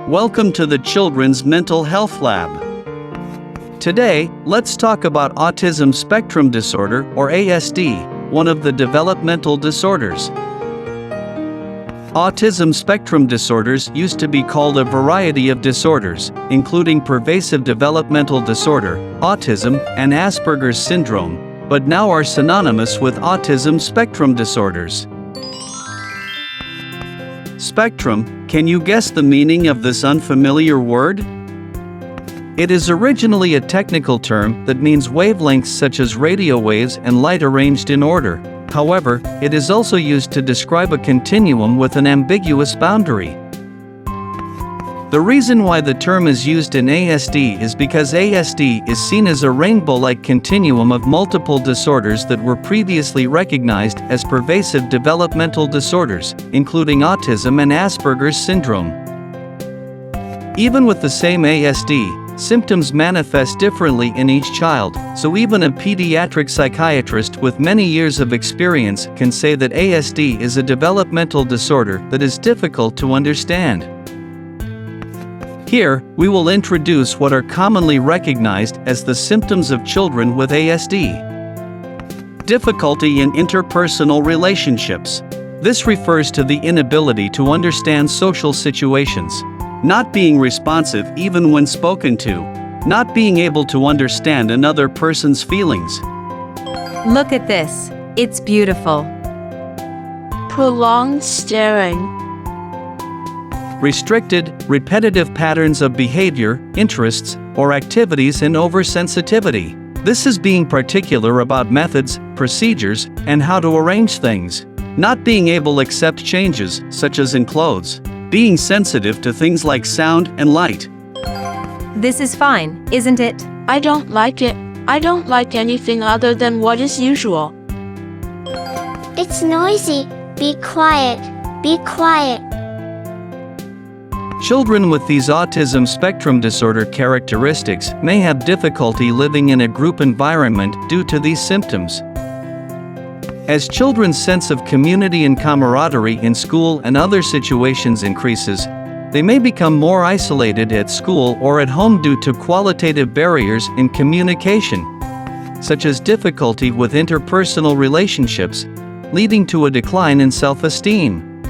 Welcome to the Children's Mental Health Lab. Today, let's talk about autism spectrum disorder, or ASD, one of the developmental disorders. Autism spectrum disorders used to be called a variety of disorders, including pervasive developmental disorder, autism, and Asperger's syndrome, but now are synonymous with autism spectrum disorders. Spectrum, can you guess the meaning of this unfamiliar word? It is originally a technical term that means wavelengths such as radio waves and light arranged in order. However, it is also used to describe a continuum with an ambiguous boundary. The reason why the term is used in ASD is because ASD is seen as a rainbow-like continuum of multiple disorders that were previously recognized as pervasive developmental disorders, including autism and Asperger's syndrome. Even with the same ASD, symptoms manifest differently in each child, so even a pediatric psychiatrist with many years of experience can say that ASD is a developmental disorder that is difficult to understand. Here, we will introduce what are commonly recognized as the symptoms of children with ASD. Difficulty in interpersonal relationships. This refers to the inability to understand social situations. Not being responsive even when spoken to. Not being able to understand another person's feelings. Look at this. It's beautiful. Prolonged staring. Restricted, repetitive patterns of behavior, interests, or activities and oversensitivity. This is being particular about methods, procedures, and how to arrange things. Not being able to accept changes, such as in clothes. Being sensitive to things like sound and light. This is fine, isn't it? I don't like it. I don't like anything other than what is usual. It's noisy. Be quiet. Be quiet. Children with these autism spectrum disorder characteristics may have difficulty living in a group environment due to these symptoms. As children's sense of community and camaraderie in school and other situations increases, they may become more isolated at school or at home due to qualitative barriers in communication, such as difficulty with interpersonal relationships, leading to a decline in self-esteem.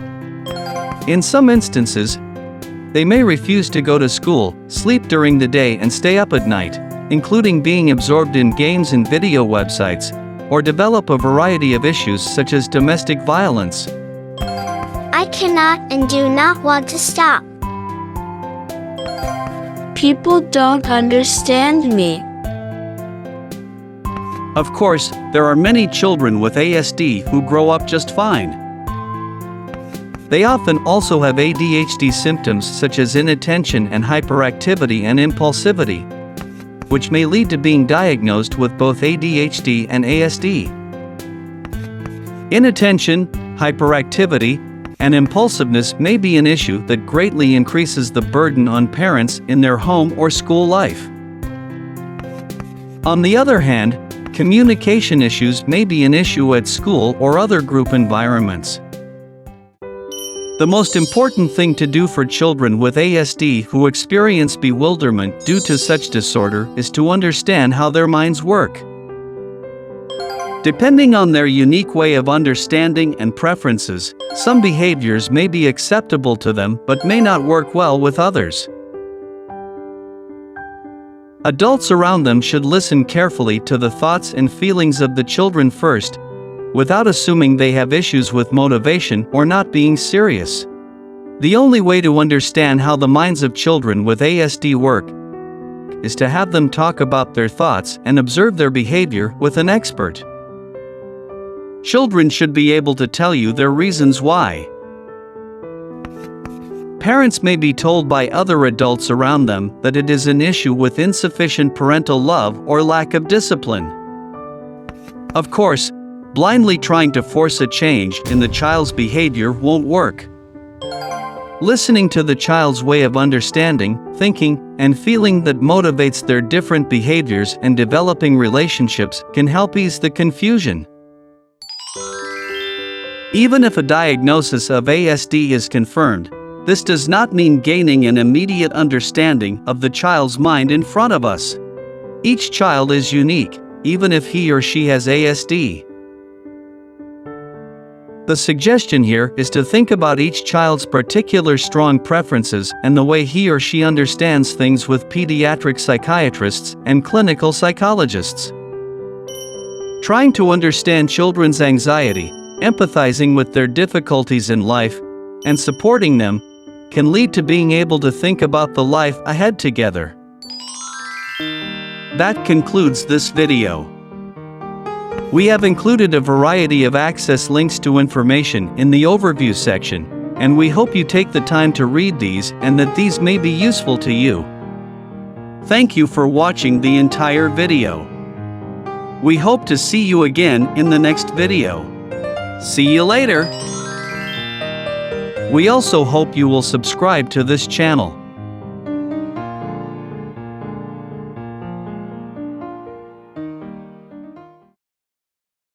In some instances, they may refuse to go to school, sleep during the day and stay up at night, including being absorbed in games and video websites, or develop a variety of issues such as domestic violence. I cannot and do not want to stop. People don't understand me. Of course, there are many children with ASD who grow up just fine. They often also have ADHD symptoms such as inattention and hyperactivity and impulsivity, which may lead to being diagnosed with both ADHD and ASD. Inattention, hyperactivity, and impulsiveness may be an issue that greatly increases the burden on parents in their home or school life. On the other hand, communication issues may be an issue at school or other group environments. The most important thing to do for children with ASD who experience bewilderment due to such disorder is to understand how their minds work. Depending on their unique way of understanding and preferences, some behaviors may be acceptable to them but may not work well with others. Adults around them should listen carefully to the thoughts and feelings of the children first, without assuming they have issues with motivation or not being serious. The only way to understand how the minds of children with ASD work is to have them talk about their thoughts and observe their behavior with an expert. Children should be able to tell you their reasons why. Parents may be told by other adults around them that it is an issue with insufficient parental love or lack of discipline. Of course, blindly trying to force a change in the child's behavior won't work. Listening to the child's way of understanding, thinking, and feeling that motivates their different behaviors and developing relationships can help ease the confusion. Even if a diagnosis of ASD is confirmed, This does not mean gaining an immediate understanding of the child's mind in front of us. Each child is unique, even if he or she has ASD. The suggestion here is to think about each child's particular strong preferences and the way he or she understands things with pediatric psychiatrists and clinical psychologists. Trying to understand children's anxiety, empathizing with their difficulties in life, and supporting them can lead to being able to think about the life ahead together. That concludes this video. We have included a variety of access links to information in the overview section, and we hope you take the time to read these and that these may be useful to you. Thank you for watching the entire video. We hope to see you again in the next video. See you later! We also hope you will subscribe to this channel.